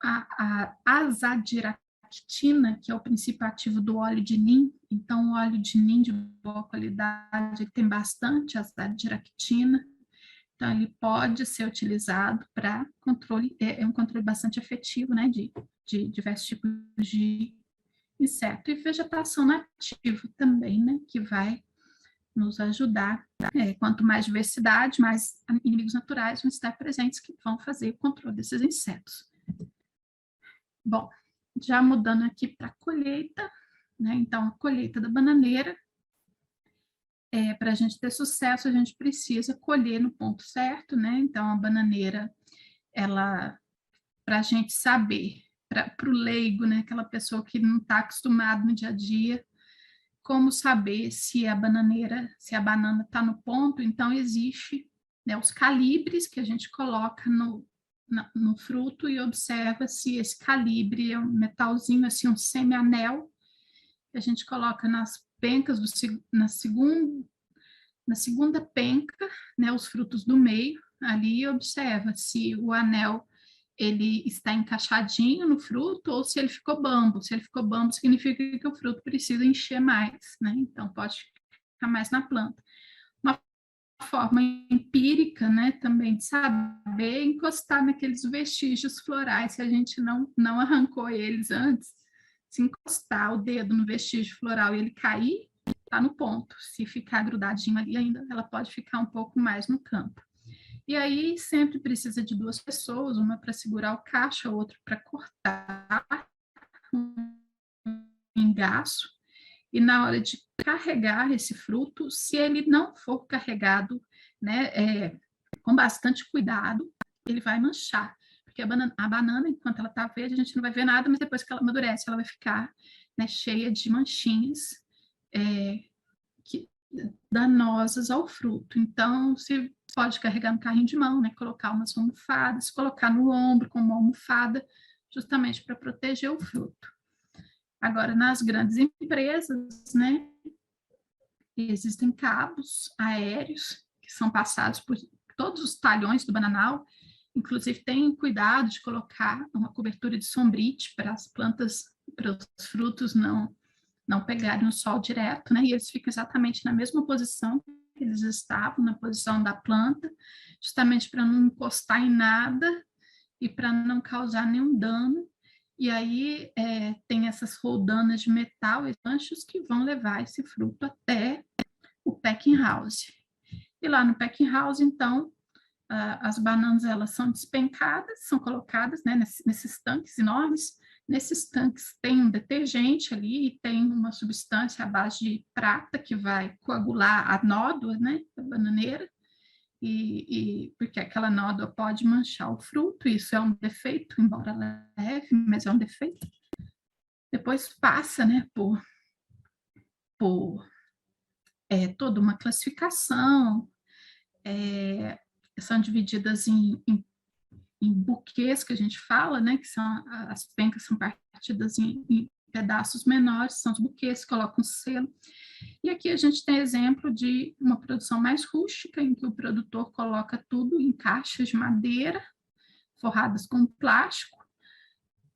a azadiractina, que é o princípio ativo do óleo de nim. Então, o óleo de nim de boa qualidade tem bastante azadiractina, então ele pode ser utilizado para controle, é um controle bastante efetivo, né, de diversos tipos de inseto, e vegetação nativa também, né, que vai nos ajudar. Quanto mais diversidade, mais inimigos naturais vão estar presentes que vão fazer o controle desses insetos. Bom, já mudando aqui para a colheita, né, então a colheita da bananeira, para a gente ter sucesso, a gente precisa colher no ponto certo, né, então a bananeira, ela, para a gente saber, para o leigo, né, aquela pessoa que não está acostumada no dia a dia, como saber se a banana está no ponto. Então, existe, né, os calibres que a gente coloca no fruto e observa se esse calibre é um metalzinho, assim, um semi-anel, que a gente coloca nas pencas, na segunda penca, né, os frutos do meio, ali, e observa se o anel ele está encaixadinho no fruto ou se ele ficou bambo. Se ele ficou bambo, significa que o fruto precisa encher mais, né? Então, pode ficar mais na planta. Uma forma empírica, né, também de saber encostar naqueles vestígios florais, se a gente não arrancou eles antes, se encostar o dedo no vestígio floral e ele cair, está no ponto. Se ficar grudadinho ali ainda, ela pode ficar um pouco mais no campo. E aí sempre precisa de 2 pessoas, uma para segurar o cacho, a outra para cortar um engaço. E na hora de carregar esse fruto, se ele não for carregado, né, com bastante cuidado, ele vai manchar. Porque a banana, enquanto ela está verde, a gente não vai ver nada, mas depois que ela amadurece, ela vai ficar, né, cheia de manchinhas que, danosas ao fruto. Então, se pode carregar no carrinho de mão, né, colocar umas almofadas, colocar no ombro com uma almofada, justamente para proteger o fruto. Agora, nas grandes empresas, né, existem cabos aéreos que são passados por todos os talhões do bananal, inclusive tem cuidado de colocar uma cobertura de sombrite para as plantas, para os frutos não pegarem o sol direto, né? E eles ficam exatamente na mesma posição que eles estavam, na posição da planta, justamente para não encostar em nada e para não causar nenhum dano. E aí tem essas roldanas de metal e ganchos que vão levar esse fruto até o packing house. E lá no packing house, então, as bananas elas são despencadas, são colocadas, né, nesses tanques enormes. Nesses tanques tem um detergente ali e tem uma substância à base de prata que vai coagular a nódoa, né, da bananeira, porque aquela nódoa pode manchar o fruto. Isso é um defeito, embora leve, mas é um defeito. Depois passa, né, por toda uma classificação, são divididas em buquês, que a gente fala, né, que são as pencas são partidas em pedaços menores, são os buquês, colocam um selo. E aqui a gente tem exemplo de uma produção mais rústica, em que o produtor coloca tudo em caixas de madeira, forradas com plástico,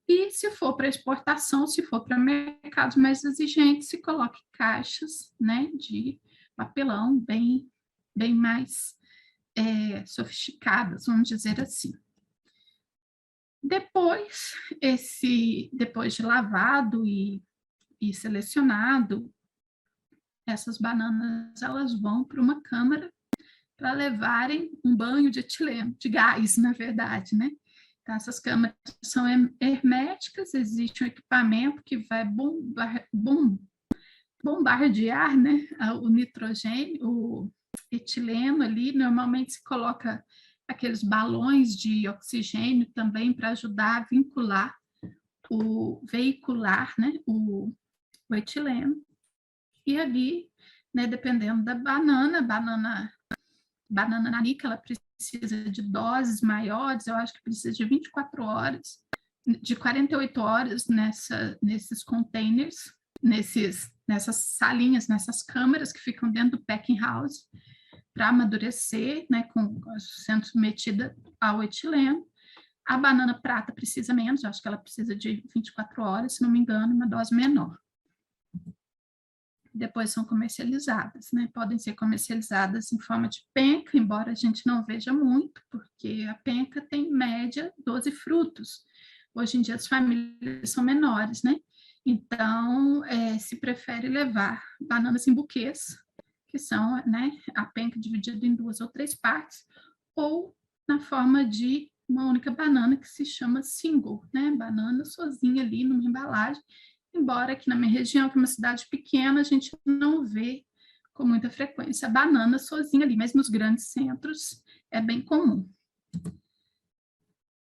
e se for para exportação, se for para mercados mais exigentes, se coloca em caixas, né, de papelão bem mais sofisticadas, vamos dizer assim. Depois de lavado e selecionado, essas bananas elas vão para uma câmara para levarem um banho de etileno, de gás, na verdade, né? Então, essas câmaras são herméticas, existe um equipamento que vai bombardear, né, o nitrogênio, o etileno ali. Normalmente se coloca aqueles balões de oxigênio também para ajudar a veicular, né, o etileno. E ali, né, dependendo da banana nanica, ela precisa de doses maiores, eu acho que precisa de 24 horas, de 48 horas nesses containers, nessas salinhas, nessas câmaras que ficam dentro do packing house, para amadurecer, né, sendo submetida ao etileno. A banana prata precisa menos, eu acho que ela precisa de 24 horas, se não me engano, uma dose menor. Depois são comercializadas, né? Podem ser comercializadas em forma de penca, embora a gente não veja muito, porque a penca tem, em média, 12 frutos. Hoje em dia as famílias são menores, né? Então, se prefere levar bananas em buquês, que são, né, a penca dividida em 2 ou 3 partes, ou na forma de uma única banana, que se chama single, né? Banana sozinha ali numa embalagem, embora aqui na minha região, que é uma cidade pequena, a gente não vê com muita frequência a banana sozinha ali, mas nos grandes centros é bem comum.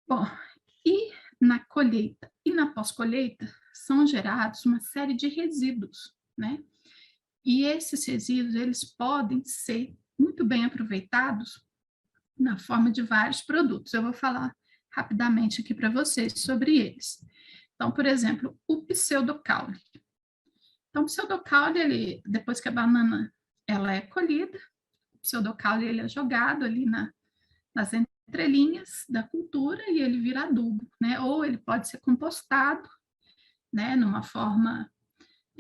Bom, e na colheita e na pós-colheita são gerados uma série de resíduos, né? E esses resíduos, eles podem ser muito bem aproveitados na forma de vários produtos. Eu vou falar rapidamente aqui para vocês sobre eles. Então, por exemplo, o pseudocaule. Então, o pseudocaule, ele, depois que a banana ela é colhida, o pseudocaule ele é jogado ali nas entrelinhas da cultura e ele vira adubo, né? Ou ele pode ser compostado, né, numa forma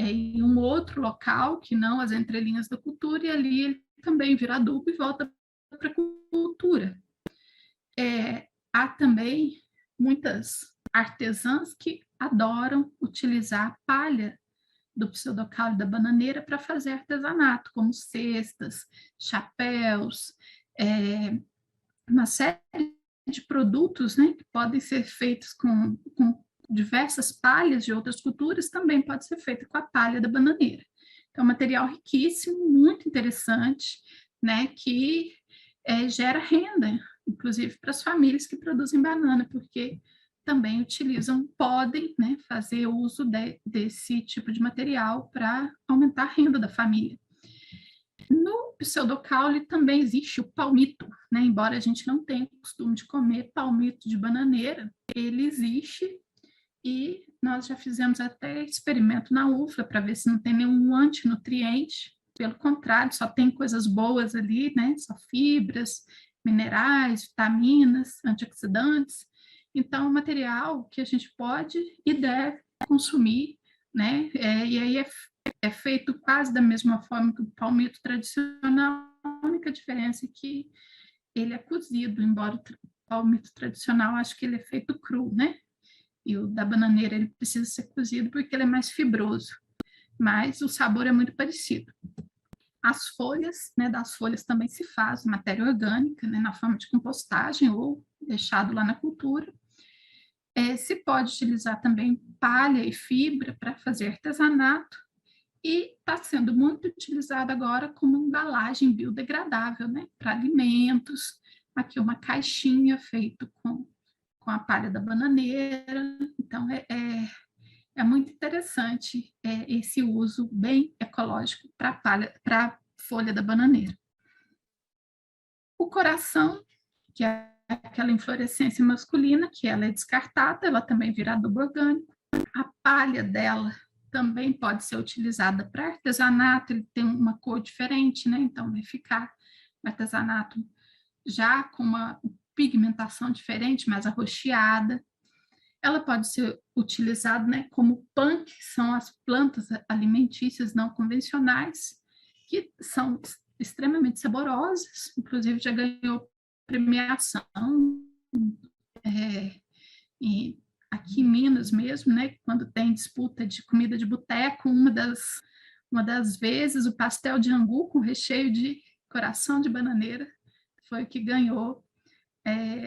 em um outro local que não as entrelinhas da cultura, e ali ele também vira adubo e volta para a cultura. Há também muitas artesãs que adoram utilizar a palha do pseudocaule da bananeira para fazer artesanato, como cestas, chapéus, uma série de produtos, né, que podem ser feitos com diversas palhas de outras culturas, também pode ser feito com a palha da bananeira. Então, material riquíssimo, muito interessante, né, que gera renda, inclusive para as famílias que produzem banana, porque também podem, né, fazer uso desse tipo de material para aumentar a renda da família. No pseudocaule também existe o palmito, né? Embora a gente não tenha o costume de comer palmito de bananeira, ele existe e nós já fizemos até experimento na UFLA para ver se não tem nenhum antinutriente. Pelo contrário, só tem coisas boas ali, né? Só fibras, minerais, vitaminas, antioxidantes. Então, é um material que a gente pode e deve consumir, né? E aí é feito quase da mesma forma que o palmito tradicional, a única diferença é que ele é cozido, embora o palmito tradicional, acho que ele é feito cru, né? E o da bananeira, ele precisa ser cozido porque ele é mais fibroso, mas o sabor é muito parecido. As folhas, né, das folhas também se faz matéria orgânica, né, na forma de compostagem ou deixado lá na cultura. Se pode utilizar também palha e fibra para fazer artesanato, e está sendo muito utilizado agora como embalagem biodegradável, né, para alimentos. Aqui uma caixinha feita com a palha da bananeira. Então, é muito interessante esse uso bem ecológico para a folha da bananeira. O coração, que é aquela inflorescência masculina, que ela é descartada, ela também vira adubo orgânico. A palha dela também pode ser utilizada para artesanato, ele tem uma cor diferente, né? Então vai ficar o artesanato já com uma pigmentação diferente, mais arroxeada. Ela pode ser utilizada, né, como PAN, que são as plantas alimentícias não convencionais, que são extremamente saborosas, inclusive já ganhou premiação e aqui em Minas mesmo, né, quando tem disputa de comida de boteco, uma das vezes o pastel de angu com recheio de coração de bananeira foi o que ganhou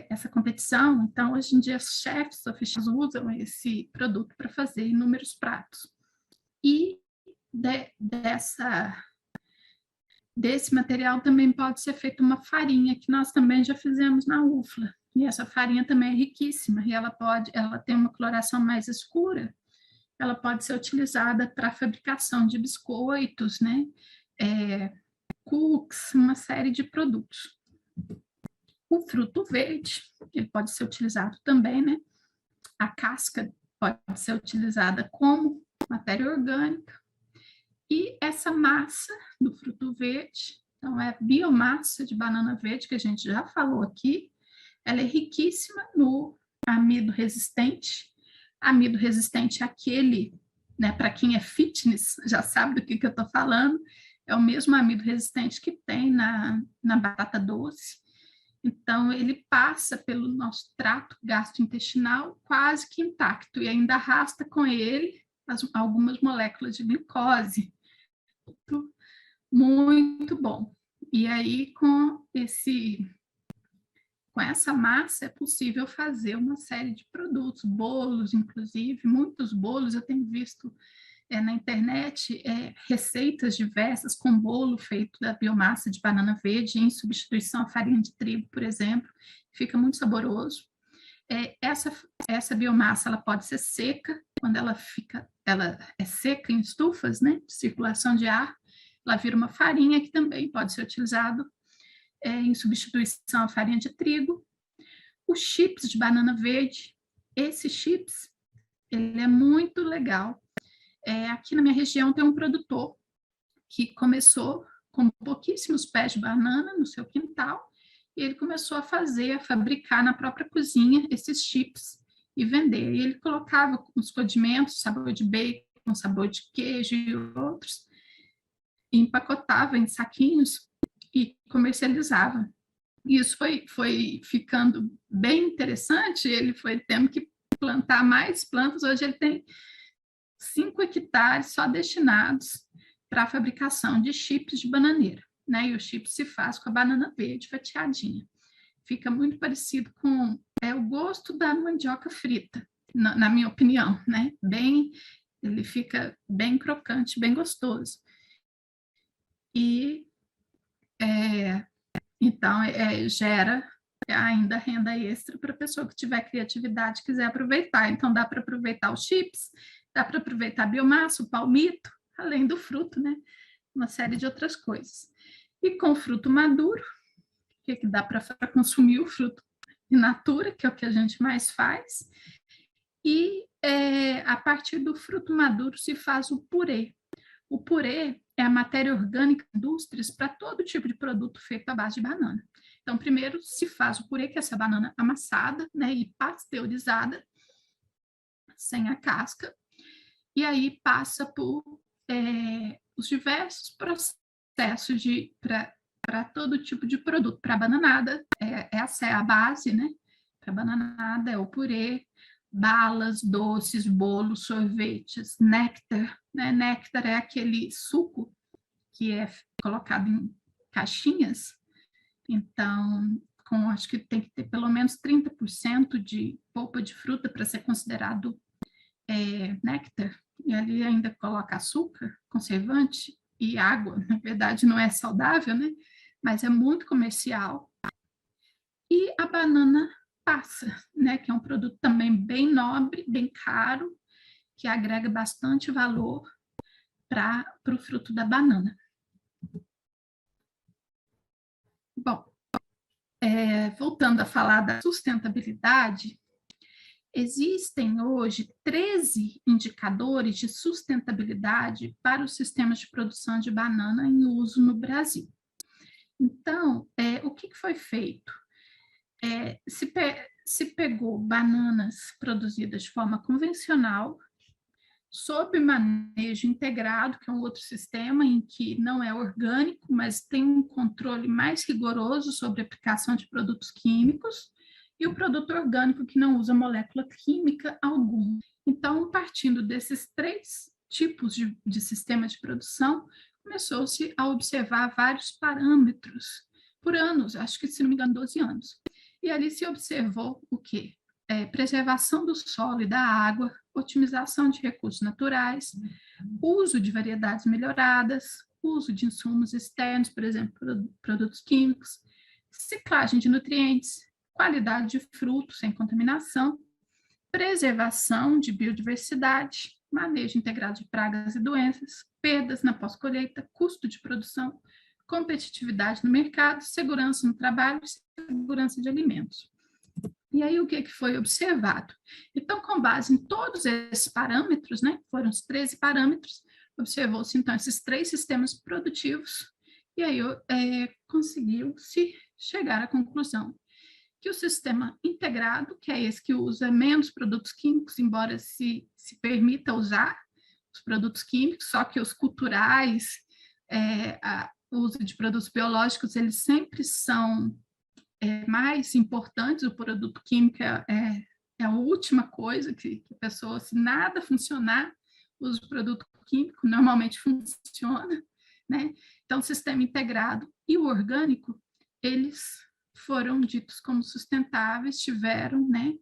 essa competição. Então, hoje em dia, os chefs oficiais usam esse produto para fazer inúmeros pratos. E desse material também pode ser feita uma farinha, que nós também já fizemos na UFLA. E essa farinha também é riquíssima, e ela tem uma coloração mais escura, ela pode ser utilizada para a fabricação de biscoitos, né? Cookies, uma série de produtos. O fruto verde, ele pode ser utilizado também, né? A casca pode ser utilizada como matéria orgânica. E essa massa do fruto verde, então é biomassa de banana verde, que a gente já falou aqui, ela é riquíssima no amido resistente. Amido resistente é aquele, né, para quem é fitness, já sabe do que eu estou falando, é o mesmo amido resistente que tem na batata doce. Então, ele passa pelo nosso trato gastrointestinal quase que intacto e ainda arrasta com ele algumas moléculas de glicose. Muito bom. E aí, com essa massa, é possível fazer uma série de produtos, bolos, inclusive, muitos bolos eu tenho visto na internet, receitas diversas com bolo feito da biomassa de banana verde em substituição à farinha de trigo, por exemplo, fica muito saboroso. Essa biomassa ela pode ser seca, quando ela é seca em estufas, né, de circulação de ar, ela vira uma farinha que também pode ser utilizado em substituição à farinha de trigo. Os chips de banana verde, esse chips, ele é muito legal. Aqui na minha região tem um produtor que começou com pouquíssimos pés de banana no seu quintal, e ele começou a fabricar na própria cozinha esses chips e vender. E ele colocava os condimentos, sabor de bacon, sabor de queijo e outros, e empacotava em saquinhos e comercializava. E isso foi ficando bem interessante, ele foi tendo que plantar mais plantas, hoje ele tem 5 hectares só destinados para a fabricação de chips de bananeira, né? E o chip se faz com a banana verde fatiadinha. fica muito parecido com o gosto da mandioca frita, na minha opinião, né? Ele fica bem crocante, bem gostoso. E então gera ainda renda extra para a pessoa que tiver criatividade e quiser aproveitar. Então dá para aproveitar os chips, dá para aproveitar a biomassa, o palmito, além do fruto, né? Uma série de outras coisas. E com fruto maduro, que dá para consumir o fruto in natura, que é o que a gente mais faz, e a partir do fruto maduro se faz o purê. O purê é a matéria orgânica de indústrias para todo tipo de produto feito à base de banana. Então, primeiro se faz o purê, que é essa banana amassada, né, e pasteurizada, sem a casca, e aí passa por os diversos processos para todo tipo de produto. Para a bananada, essa é a base, né? Para a bananada é o purê, balas, doces, bolos, sorvetes, néctar, né? Néctar é aquele suco que é colocado em caixinhas, então, acho que tem que ter pelo menos 30% de polpa de fruta para ser considerado néctar, e ali ainda coloca açúcar, conservante e água. Na verdade, não é saudável, né? Mas é muito comercial. E a banana passa, né? Que é um produto também bem nobre, bem caro, que agrega bastante valor para o fruto da banana. Bom, voltando a falar da sustentabilidade, existem hoje 13 indicadores de sustentabilidade para os sistemas de produção de banana em uso no Brasil. Então, o que foi feito? Se pegou bananas produzidas de forma convencional, sob manejo integrado, que é um outro sistema em que não é orgânico, mas tem um controle mais rigoroso sobre a aplicação de produtos químicos, e o produto orgânico que não usa molécula química alguma. Então, partindo desses 3 tipos de sistema de produção, começou-se a observar vários parâmetros por anos, acho que, se não me engano, 12 anos. E ali se observou o quê? Preservação do solo e da água, otimização de recursos naturais, uso de variedades melhoradas, uso de insumos externos, por exemplo, produtos químicos, ciclagem de nutrientes, qualidade de frutos sem contaminação, preservação de biodiversidade, manejo integrado de pragas e doenças, perdas na pós-colheita, custo de produção, competitividade no mercado, segurança no trabalho e segurança de alimentos. E aí, o que foi observado? Então, com base em todos esses parâmetros, né, foram os 13 parâmetros, observou-se, então, esses 3 sistemas produtivos, e aí conseguiu-se chegar à conclusão que o sistema integrado, que é esse que usa menos produtos químicos, embora se permita usar os produtos químicos, só que os culturais, o uso de produtos biológicos, eles sempre são mais importantes. O produto químico é a última coisa que a pessoa, se nada funcionar, usa o produto químico, normalmente funciona, né? Então, o sistema integrado e o orgânico, eles foram ditos como sustentáveis, tiveram, né,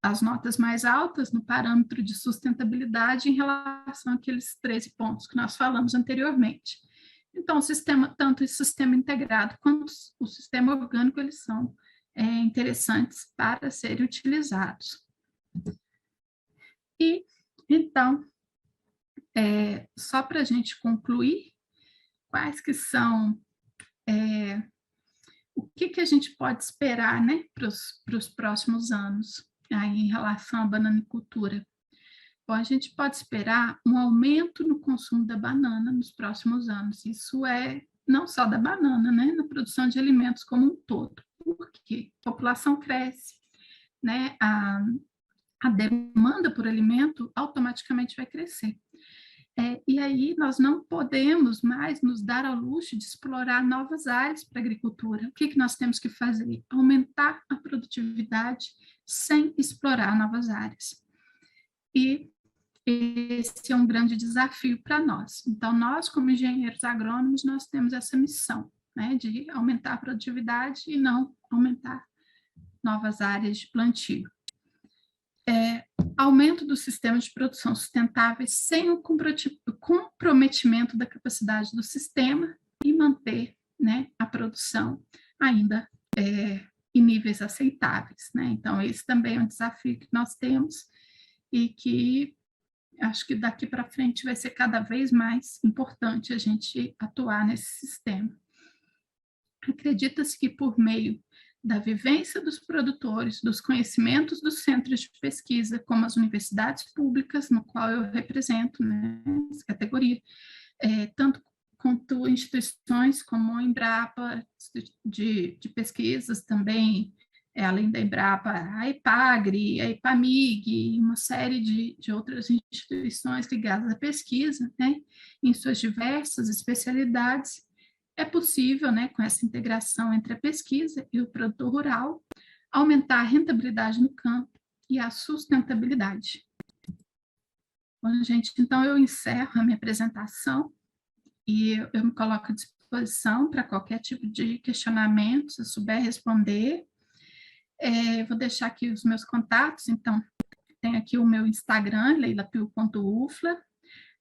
as notas mais altas no parâmetro de sustentabilidade em relação àqueles 13 pontos que nós falamos anteriormente. Então, tanto o sistema integrado quanto o sistema orgânico, eles são interessantes para serem utilizados. E, então, só para a gente concluir, quais que são, o que a gente pode esperar, né, para os próximos anos, aí, em relação à bananicultura? Bom, a gente pode esperar um aumento no consumo da banana nos próximos anos. Isso não só da banana, né, na produção de alimentos como um todo, porque a população cresce, né, a demanda por alimento automaticamente vai crescer. E aí nós não podemos mais nos dar ao luxo de explorar novas áreas para a agricultura. O que nós temos que fazer? Aumentar a produtividade sem explorar novas áreas. E esse é um grande desafio para nós. Então, nós, como engenheiros agrônomos, nós temos essa missão né, de aumentar a produtividade e não aumentar novas áreas de plantio. Aumento do sistema de produção sustentáveis sem o comprometimento da capacidade do sistema e manter, né, a produção ainda em níveis aceitáveis, né? Então, esse também é um desafio que nós temos e que acho que daqui para frente vai ser cada vez mais importante a gente atuar nesse sistema. Acredita-se que por meio da vivência dos produtores, dos conhecimentos dos centros de pesquisa, como as universidades públicas, no qual eu represento, né, essa categoria, tanto quanto instituições como a Embrapa, de pesquisas também, além da Embrapa, a EPAGRE, a EPAMIG, uma série de outras instituições ligadas à pesquisa, né, em suas diversas especialidades. É possível, né, com essa integração entre a pesquisa e o produtor rural, aumentar a rentabilidade no campo e a sustentabilidade. Bom, gente, então eu encerro a minha apresentação e eu me coloco à disposição para qualquer tipo de questionamento, se eu souber responder. Vou deixar aqui os meus contatos, então, tem aqui o meu Instagram, leilapio.ufla,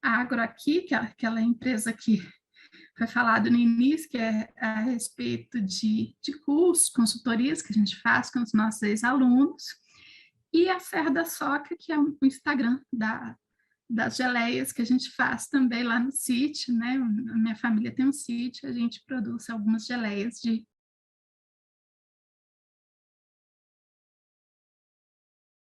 a Agroaqui, que é aquela empresa que foi falado no início, que é a respeito de cursos, consultorias que a gente faz com os nossos ex-alunos, e a Serra da Soca, que é o Instagram das geleias que a gente faz também lá no sítio, né? A minha família tem um sítio, a gente produz algumas geleias de